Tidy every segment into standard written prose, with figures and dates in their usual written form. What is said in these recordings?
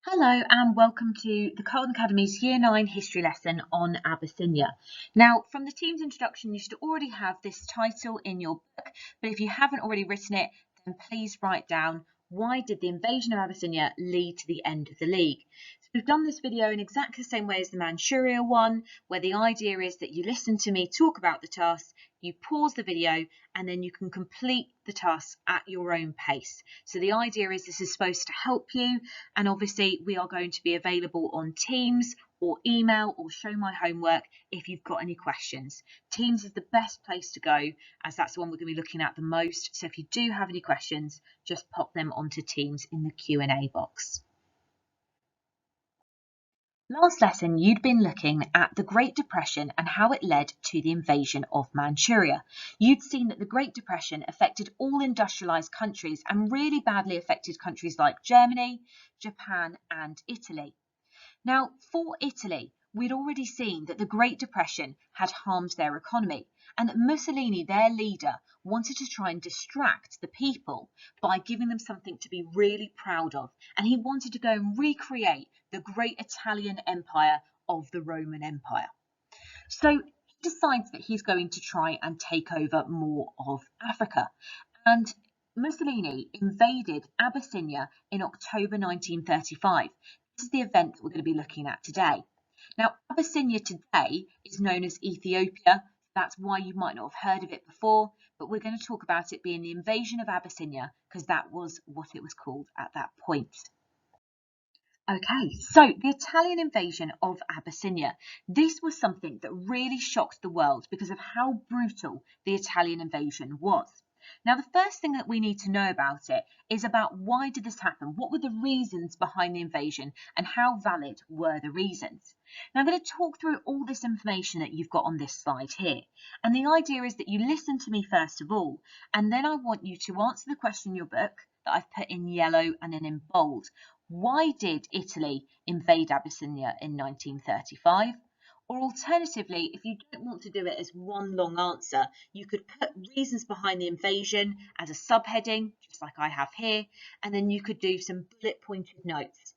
Hello and welcome to the Carlton Academy's Year 9 history lesson on Abyssinia. Now, from the team's introduction, you should already have this title in your book, but if you haven't already written it, then please write down, why did the invasion of Abyssinia lead to the end of the League? So we've done this video in exactly the same way as the Manchuria one, where the idea is that you listen to me talk about the task, you pause the video, and then you can complete the task at your own pace. So the idea is this is supposed to help you, and obviously we are going to be available on Teams or email or show my homework if you've got any questions. Teams is the best place to go as that's the one we're going to be looking at the most. So if you do have any questions, just pop them onto Teams in the Q&A box. Last lesson, you'd been looking at the Great Depression and how it led to the invasion of Manchuria. You'd seen that the Great Depression affected all industrialised countries and really badly affected countries like Germany, Japan and Italy. Now, for Italy, we'd already seen that the Great Depression had harmed their economy, and that Mussolini, their leader, wanted to try and distract the people by giving them something to be really proud of, and he wanted to go and recreate the great Italian empire of the Roman Empire. So he decides that he's going to try and take over more of Africa, and Mussolini invaded Abyssinia in October 1935. This is the event that we're going to be looking at today. Now, Abyssinia today is known as Ethiopia. That's why you might not have heard of it before, but we're going to talk about it being the invasion of Abyssinia because that was what it was called at that point. Okay, so the Italian invasion of Abyssinia. This was something that really shocked the world because of how brutal the Italian invasion was. Now, the first thing that we need to know about it is about why did this happen? What were the reasons behind the invasion and how valid were the reasons? Now, I'm going to talk through all this information that you've got on this slide here. And the idea is that you listen to me first of all, and then I want you to answer the question in your book that I've put in yellow and then in bold. Why did Italy invade Abyssinia in 1935? Or alternatively, if you don't want to do it as one long answer, you could put reasons behind the invasion as a subheading, just like I have here, and then you could do some bullet pointed notes.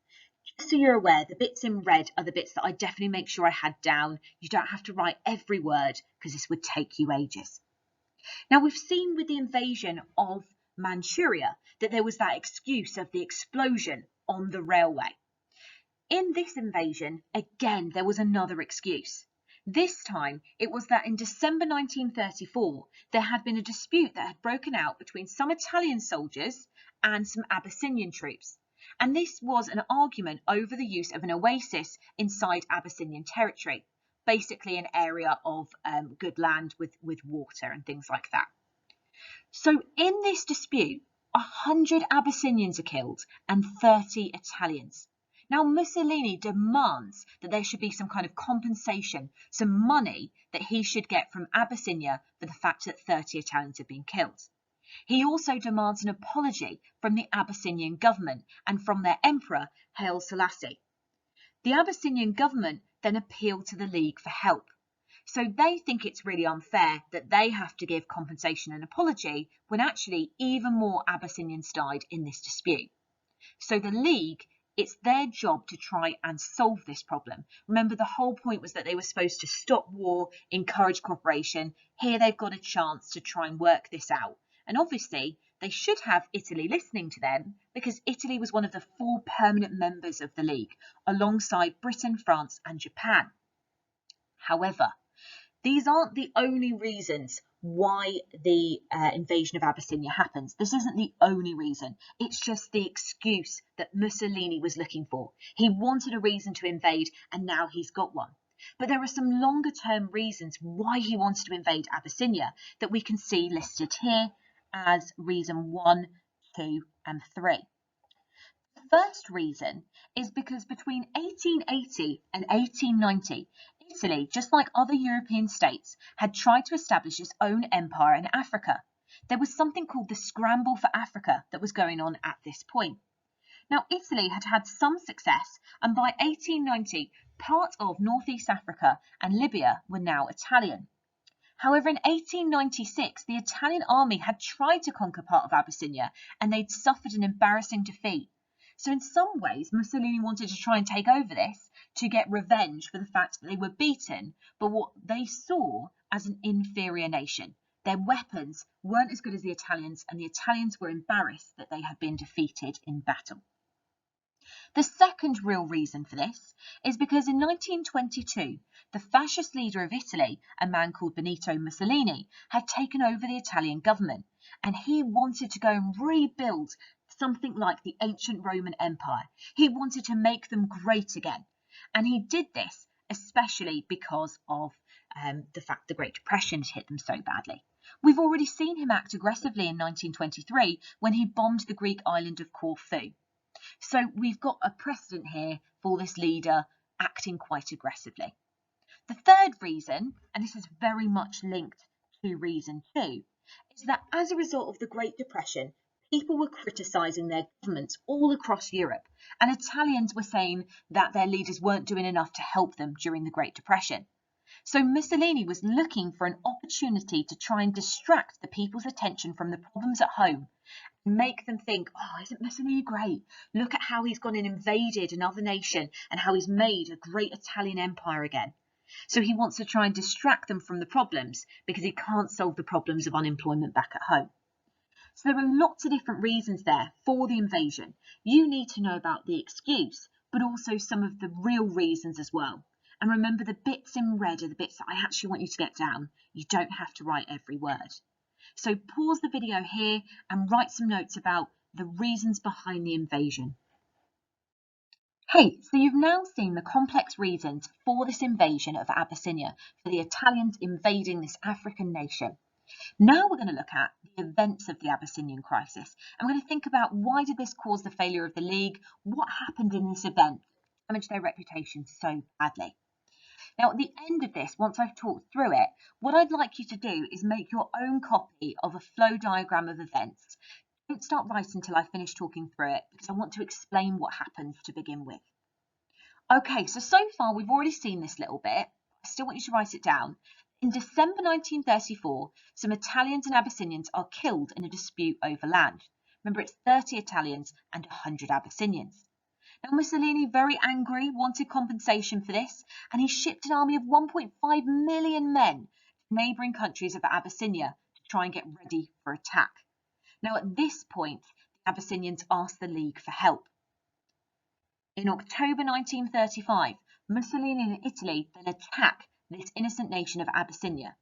Just so you're aware, the bits in red are the bits that I definitely make sure I had down. You don't have to write every word because this would take you ages. Now, we've seen with the invasion of Manchuria that there was that excuse of the explosion on the railway. In this invasion, again, there was another excuse. This time, it was that in December 1934, there had been a dispute that had broken out between some Italian soldiers and some Abyssinian troops. And this was an argument over the use of an oasis inside Abyssinian territory, basically an area of good land with water and things like that. So in this dispute, 100 Abyssinians are killed and 30 Italians. Now, Mussolini demands that there should be some kind of compensation, some money that he should get from Abyssinia for the fact that 30 Italians have been killed. He also demands an apology from the Abyssinian government and from their emperor, Haile Selassie. The Abyssinian government then appealed to the League for help. So they think it's really unfair that they have to give compensation and apology when actually even more Abyssinians died in this dispute. So the League, it's their job to try and solve this problem. Remember, the whole point was that they were supposed to stop war, encourage cooperation. Here they've got a chance to try and work this out. And obviously, they should have Italy listening to them because Italy was one of the 4 permanent members of the League, alongside Britain, France and Japan. However, these aren't the only reasons why the invasion of Abyssinia happens. This isn't the only reason. It's just the excuse that Mussolini was looking for. He wanted a reason to invade, and now he's got one. But there are some longer term reasons why he wanted to invade Abyssinia that we can see listed here as reason 1, 2 and 3. The first reason is because between 1880 and 1890, Italy, just like other European states, had tried to establish its own empire in Africa. There was something called the Scramble for Africa that was going on at this point. Now, Italy had had some success, and by 1890, part of Northeast Africa and Libya were now Italian. However, in 1896, the Italian army had tried to conquer part of Abyssinia, and they'd suffered an embarrassing defeat. So in some ways, Mussolini wanted to try and take over this to get revenge for the fact that they were beaten, but what they saw as an inferior nation. Their weapons weren't as good as the Italians, and the Italians were embarrassed that they had been defeated in battle. The second real reason for this is because in 1922, the fascist leader of Italy, a man called Benito Mussolini, had taken over the Italian government, and he wanted to go and rebuild something like the ancient Roman Empire. He wanted to make them great again, and he did this especially because of the fact the Great Depression hit them so badly. We've already seen him act aggressively in 1923 when he bombed the Greek island of Corfu. So we've got a precedent here for this leader acting quite aggressively. The third reason, and this is very much linked to reason 2, is that as a result of the Great Depression, people were criticising their governments all across Europe, and Italians were saying that their leaders weren't doing enough to help them during the Great Depression. So Mussolini was looking for an opportunity to try and distract the people's attention from the problems at home and make them think, oh, isn't Mussolini great? Look at how he's gone and invaded another nation and how he's made a great Italian empire again. So he wants to try and distract them from the problems because he can't solve the problems of unemployment back at home. So there are lots of different reasons there for the invasion. You need to know about the excuse, but also some of the real reasons as well. And remember, the bits in red are the bits that I actually want you to get down. You don't have to write every word. So pause the video here and write some notes about the reasons behind the invasion. Hey, so you've now seen the complex reasons for this invasion of Abyssinia, for the Italians invading this African nation. Now we're going to look at the events of the Abyssinian crisis, and we're going to think about why did this cause the failure of the League, what happened in this event that damaged their reputation so badly. Now, at the end of this, once I've talked through it, what I'd like you to do is make your own copy of a flow diagram of events. Don't start writing until I finish talking through it, because I want to explain what happens to begin with. Okay, so far we've already seen this little bit. I still want you to write it down. In December 1934, some Italians and Abyssinians are killed in a dispute over land. Remember, it's 30 Italians and 100 Abyssinians. Now, Mussolini, very angry, wanted compensation for this, and he shipped an army of 1.5 million men to neighbouring countries of Abyssinia to try and get ready for attack. Now, at this point, the Abyssinians asked the League for help. In October 1935, Mussolini and Italy then attack this innocent nation of Abyssinia.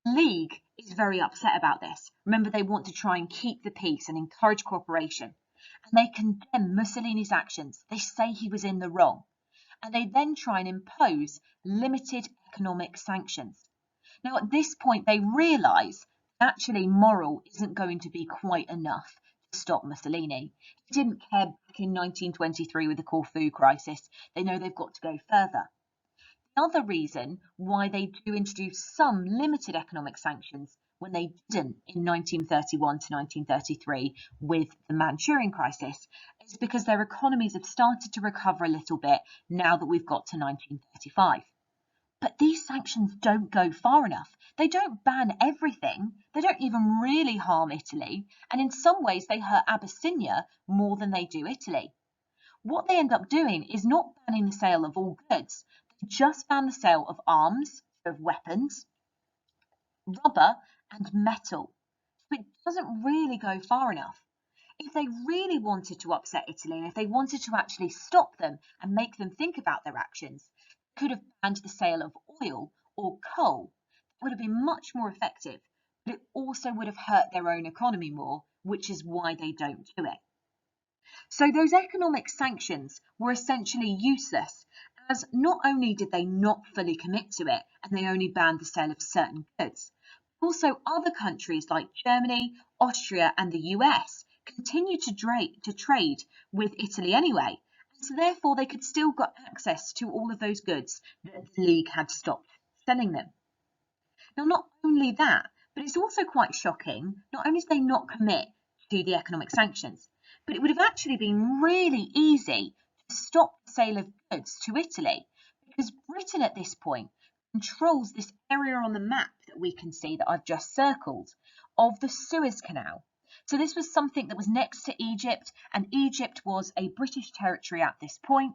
The League is very upset about this. Remember, they want to try and keep the peace and encourage cooperation. And they condemn Mussolini's actions. They say he was in the wrong. And they then try and impose limited economic sanctions. Now, at this point, they realise actually moral isn't going to be quite enough to stop Mussolini. He didn't care back in 1923 with the Corfu crisis. They know they've got to go further. Another reason why they do introduce some limited economic sanctions when they didn't in 1931 to 1933 with the Manchurian crisis is because their economies have started to recover a little bit now that we've got to 1935. But these sanctions don't go far enough. They don't ban everything. They don't even really harm Italy. And in some ways, they hurt Abyssinia more than they do Italy. What they end up doing is not banning the sale of all goods. They just ban the sale of arms, of weapons, rubber and metal. So it doesn't really go far enough. If they really wanted to upset Italy, and if they wanted to actually stop them and make them think about their actions, they could have banned the sale of oil or coal. It would have been much more effective, but it also would have hurt their own economy more, which is why they don't do it. So those economic sanctions were essentially useless, as not only did they not fully commit to it and they only banned the sale of certain goods, but also other countries like Germany, Austria and the US continued to trade with Italy anyway, and so therefore they could still get access to all of those goods that the League had stopped selling them. Now, not only that, but it's also quite shocking, not only did they not commit to the economic sanctions, but it would have actually been really easy to stop the sale of goods to Italy, because Britain at this point controls this area on the map that we can see that I've just circled of the Suez Canal. So this was something that was next to Egypt, and Egypt was a British territory at this point.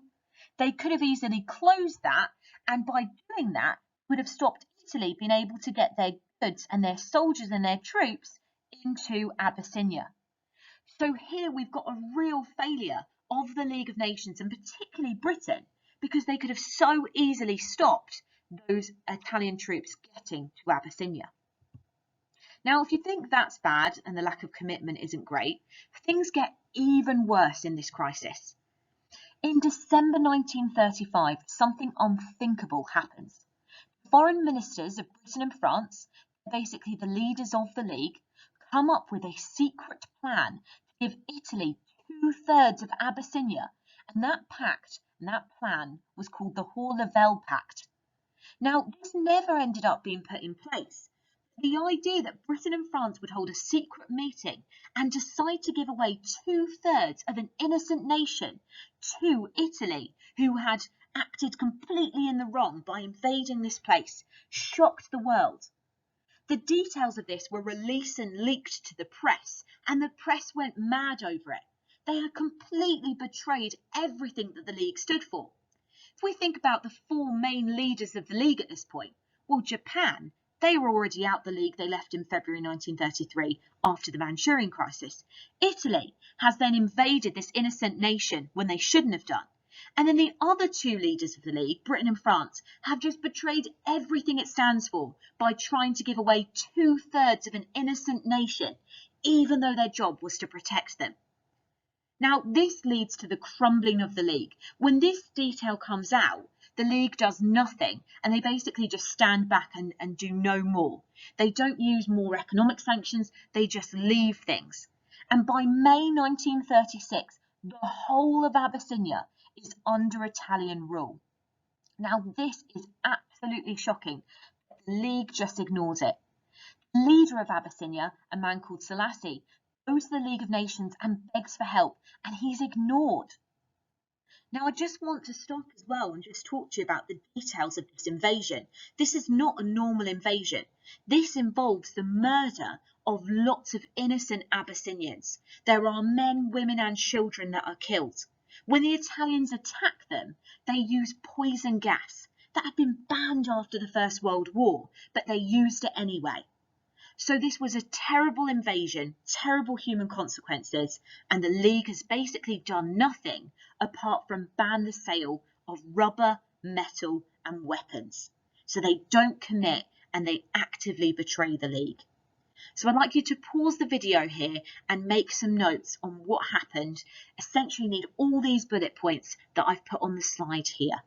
They could have easily closed that, and by doing that, would have stopped Italy being able to get their goods and their soldiers and their troops into Abyssinia. So here we've got a real failure of the League of Nations, and particularly Britain, because they could have so easily stopped those Italian troops getting to Abyssinia. Now, if you think that's bad and the lack of commitment isn't great, things get even worse in this crisis. In December 1935, something unthinkable happens. Foreign ministers of Britain and France, basically the leaders of the League, come up with a secret plan to give Italy 2/3 of Abyssinia, and that plan was called the Hors-le-Vel Pact. Now, this never ended up being put in place. The idea that Britain and France would hold a secret meeting and decide to give away 2/3 of an innocent nation to Italy, who had acted completely in the wrong by invading this place, shocked the world. The details of this were released and leaked to the press, and the press went mad over it. They had completely betrayed everything that the League stood for. If we think about the four main leaders of the League at this point, well, Japan, they were already out the League. They left in February 1933 after the Manchurian crisis. Italy has then invaded this innocent nation when they shouldn't have done. And then the other two leaders of the League, Britain and France, have just betrayed everything it stands for by trying to give away 2/3 of an innocent nation, even though their job was to protect them. Now, this leads to the crumbling of the League. When this detail comes out, the League does nothing, and they basically just stand back and do no more. They don't use more economic sanctions, they just leave things. And by May 1936, the whole of Abyssinia is under Italian rule. Now, this is absolutely shocking. The League just ignores it. The leader of Abyssinia, a man called Selassie, goes to the League of Nations and begs for help, and he's ignored. Now, I just want to stop as well and just talk to you about the details of this invasion. This is not a normal invasion. This involves the murder of lots of innocent Abyssinians. There are men, women and children that are killed. When the Italians attack them, they use poison gas. That had been banned after the First World War, but they used it anyway. So this was a terrible invasion, terrible human consequences, and the League has basically done nothing apart from ban the sale of rubber, metal and weapons. So they don't commit and they actively betray the League. So I'd like you to pause the video here and make some notes on what happened. Essentially, you need all these bullet points that I've put on the slide here.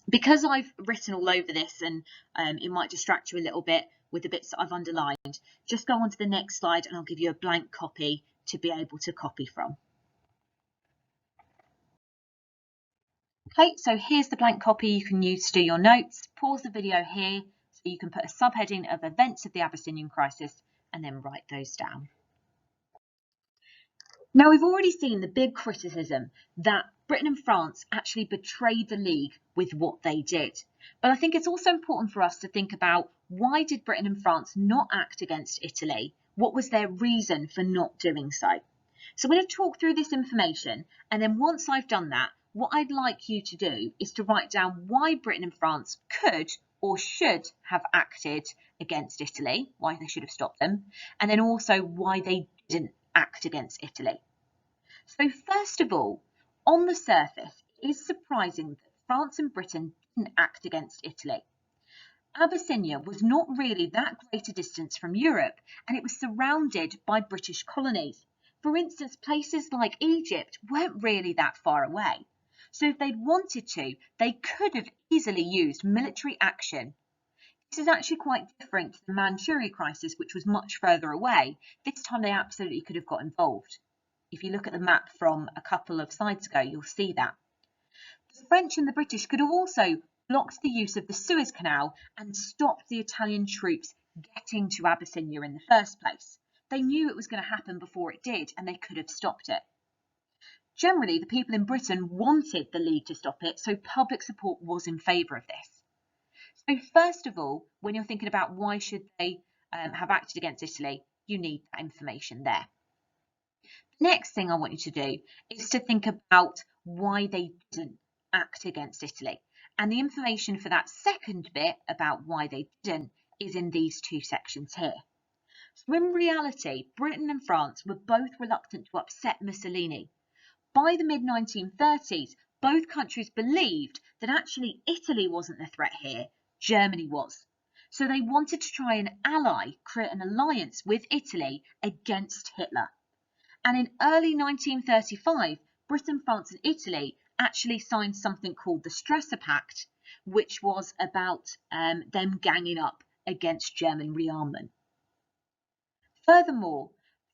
Because I've written all over this and it might distract you a little bit with the bits that I've underlined, just go on to the next slide and I'll give you a blank copy to be able to copy from. Okay, so here's the blank copy you can use to do your notes. Pause the video here so you can put a subheading of events of the Abyssinian crisis and then write those down. Now, we've already seen the big criticism that Britain and France actually betrayed the League with what they did. But I think it's also important for us to think about, why did Britain and France not act against Italy? What was their reason for not doing so? So I'm going to talk through this information, and then once I've done that, what I'd like you to do is to write down why Britain and France could or should have acted against Italy, why they should have stopped them, and then also why they didn't act against Italy. So first of all, on the surface, it is surprising that France and Britain didn't act against Italy. Abyssinia was not really that great a distance from Europe, and it was surrounded by British colonies. For instance, places like Egypt weren't really that far away. So if they'd wanted to, they could have easily used military action. This is actually quite different to the Manchurian crisis, which was much further away. This time they absolutely could have got involved. If you look at the map from a couple of slides ago, you'll see that. The French and the British could have also blocked the use of the Suez Canal and stopped the Italian troops getting to Abyssinia in the first place. They knew it was going to happen before it did, and they could have stopped it. Generally, the people in Britain wanted the League to stop it, so public support was in favour of this. So first of all, when you're thinking about why should they have acted against Italy, you need that information there. Next thing I want you to do is to think about why they didn't act against Italy. And the information for that second bit about why they didn't is in these two sections here. So in reality, Britain and France were both reluctant to upset Mussolini. By the mid-1930s, both countries believed that actually Italy wasn't the threat here, Germany was. So they wanted to try and create an alliance with Italy against Hitler. And in early 1935, Britain, France and Italy actually signed something called the Stresa Pact, which was about them ganging up against German rearmament. Furthermore,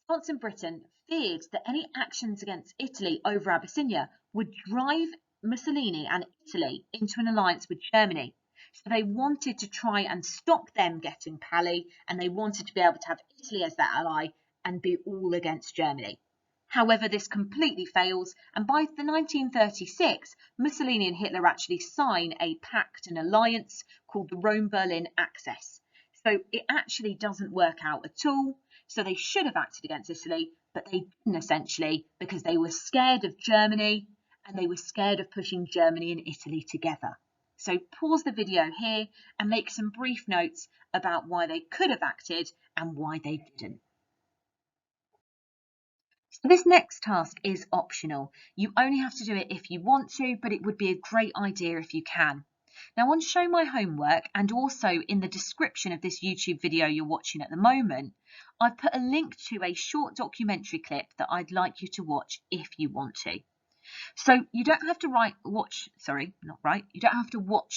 France and Britain feared that any actions against Italy over Abyssinia would drive Mussolini and Italy into an alliance with Germany. So they wanted to try and stop them getting pally, and they wanted to be able to have Italy as their ally and be all against Germany. However, this completely fails, and by the 1936, Mussolini and Hitler actually sign a pact, an alliance called the Rome-Berlin Axis. So it actually doesn't work out at all. So they should have acted against Italy, but they didn't essentially because they were scared of Germany and they were scared of pushing Germany and Italy together. So pause the video here and make some brief notes about why they could have acted and why they didn't. So this next task is optional. You only have to do it if you want to, but it would be a great idea if you can. Now on Show My Homework and also in the description of this YouTube video you're watching at the moment, I've put a link to a short documentary clip that I'd like you to watch if you want to. So you don't have to watch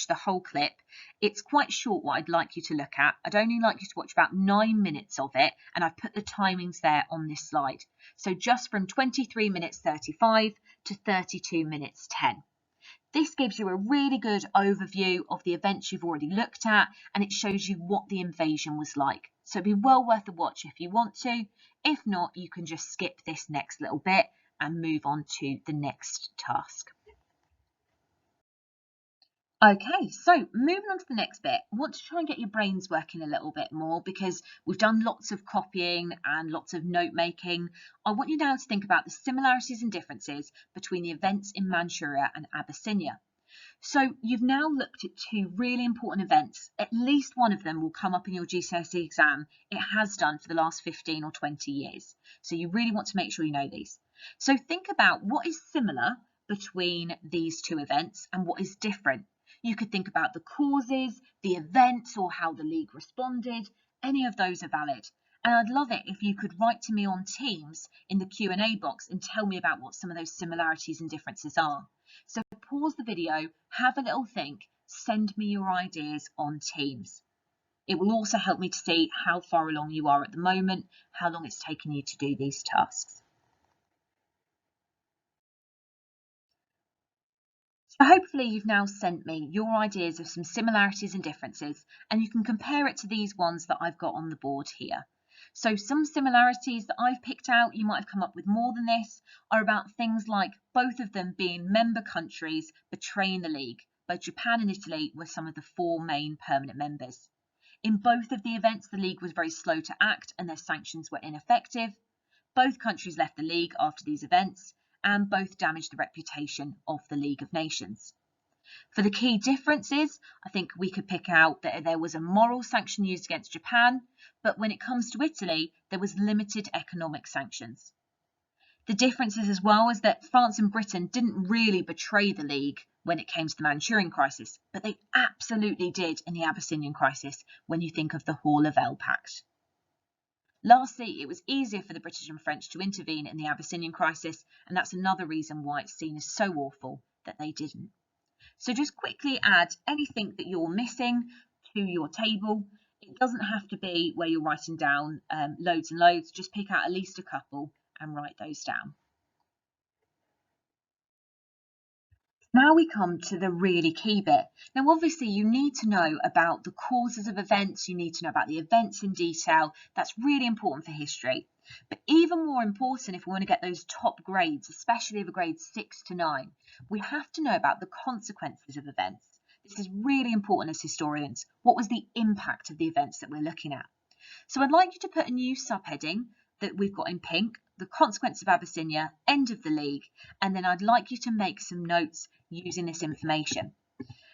the whole clip. It's quite short what I'd like you to look at. I'd only like you to watch about 9 minutes of it, and I've put the timings there on this slide. So just from 23 minutes 35 to 32 minutes 10. This gives you a really good overview of the events you've already looked at, and it shows you what the invasion was like. So it'd be well worth a watch if you want to. If not, you can just skip this next little bit and move on to the next task. Okay, so moving on to the next bit, I want to try and get your brains working a little bit more because we've done lots of copying and lots of note making. I want you now to think about the similarities and differences between the events in Manchuria and Abyssinia. So you've now looked at two really important events. At least one of them will come up in your GCSE exam. It has done for the last 15 or 20 years. So you really want to make sure you know these. So think about what is similar between these two events and what is different. You could think about the causes, the events, or how the league responded. Any of those are valid. And I'd love it if you could write to me on Teams in the Q&A box and tell me about what some of those similarities and differences are. So pause the video, have a little think, send me your ideas on Teams. It will also help me to see how far along you are at the moment, how long it's taken you to do these tasks. So hopefully you've now sent me your ideas of some similarities and differences, and you can compare it to these ones that I've got on the board here. So some similarities that I've picked out, you might have come up with more than this, are about things like both of them being member countries betraying the League. Both Japan and Italy were some of the 4 main permanent members. In both of the events, the League was very slow to act and their sanctions were ineffective. Both countries left the League after these events, and both damaged the reputation of the League of Nations. For the key differences, I think we could pick out that there was a moral sanction used against Japan, but when it comes to Italy, there was limited economic sanctions. The differences as well is that France and Britain didn't really betray the League when it came to the Manchurian crisis, but they absolutely did in the Abyssinian crisis when you think of the Hall-of-El Pact. Lastly, it was easier for the British and French to intervene in the Abyssinian crisis, and that's another reason why it's seen as so awful that they didn't. So just quickly add anything that you're missing to your table. It doesn't have to be where you're writing down loads and loads, just pick out at least a couple and write those down. Now we come to the really key bit. Now, obviously, you need to know about the causes of events. You need to know about the events in detail. That's really important for history. But even more important, if we want to get those top grades, especially for grades 6 to 9, we have to know about the consequences of events. This is really important as historians. What was the impact of the events that we're looking at? So I'd like you to put a new subheading that we've got in pink, the consequence of Abyssinia, end of the league, and then I'd like you to make some notes using this information.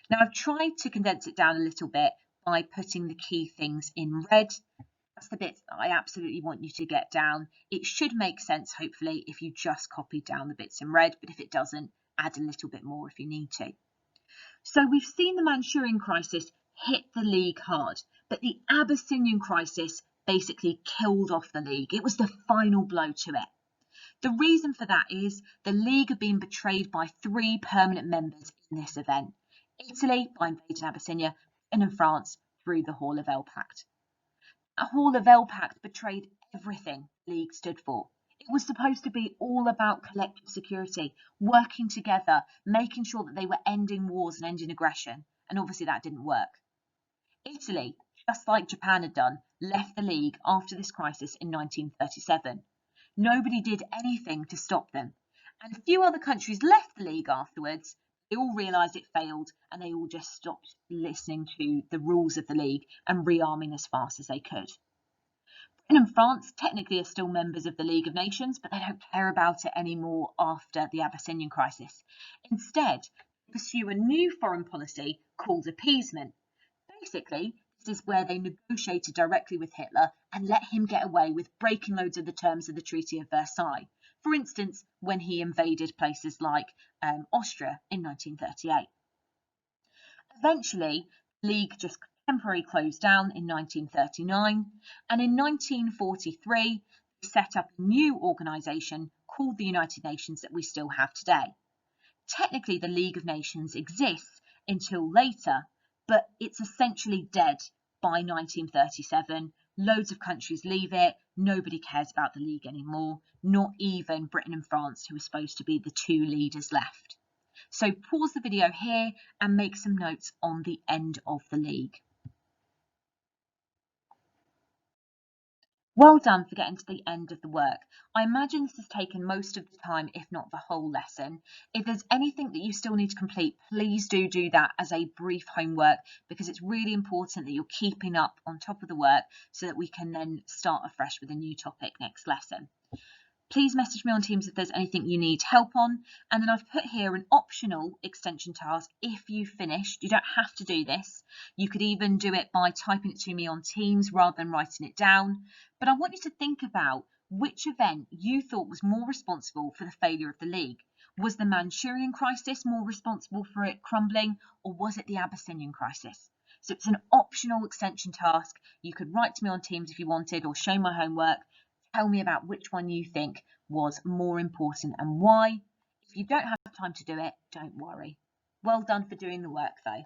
Now I've tried to condense it down a little bit by putting the key things in red. That's the bits that I absolutely want you to get down. It should make sense, hopefully, if you just copied down the bits in red, but if it doesn't, add a little bit more if you need to. So we've seen the Manchurian crisis hit the league hard, but the Abyssinian crisis basically killed off the league. It was the final blow to it. The reason for that is the league had been betrayed by 3 permanent members in this event. Italy by invading Abyssinia, and France through the Hall of El Pact. The Hall of El Pact betrayed everything the league stood for. It was supposed to be all about collective security, working together, making sure that they were ending wars and ending aggression, and obviously that didn't work. Italy, just like Japan had done, left the league after this crisis in 1937. Nobody did anything to stop them, and a few other countries left the league afterwards. They all realised it failed, and they all just stopped listening to the rules of the league and rearming as fast as they could. Britain and France technically are still members of the League of Nations, but they don't care about it anymore after the Abyssinian crisis. Instead, they pursue a new foreign policy called appeasement. Basically, this is where they negotiated directly with Hitler and let him get away with breaking loads of the terms of the Treaty of Versailles. For instance, when he invaded places like Austria in 1938. Eventually, the League just temporarily closed down in 1939, and in 1943 they set up a new organisation called the United Nations that we still have today. Technically, the League of Nations exists until later, but it's essentially dead by 1937. Loads of countries leave it. Nobody cares about the League anymore, not even Britain and France, who are supposed to be the 2 leaders left. So pause the video here and make some notes on the end of the league. Well done for getting to the end of the work. I imagine this has taken most of the time, if not the whole lesson. If there's anything that you still need to complete, please do that as a brief homework, because it's really important that you're keeping up on top of the work so that we can then start afresh with a new topic next lesson. Please message me on Teams if there's anything you need help on. And then I've put here an optional extension task if you've finished. You don't have to do this. You could even do it by typing it to me on Teams rather than writing it down. But I want you to think about which event you thought was more responsible for the failure of the league. Was the Manchurian crisis more responsible for it crumbling, or was it the Abyssinian crisis? So it's an optional extension task. You could write to me on Teams if you wanted, or show my homework. Tell me about which one you think was more important and why. If you don't have time to do it, don't worry. Well done for doing the work though.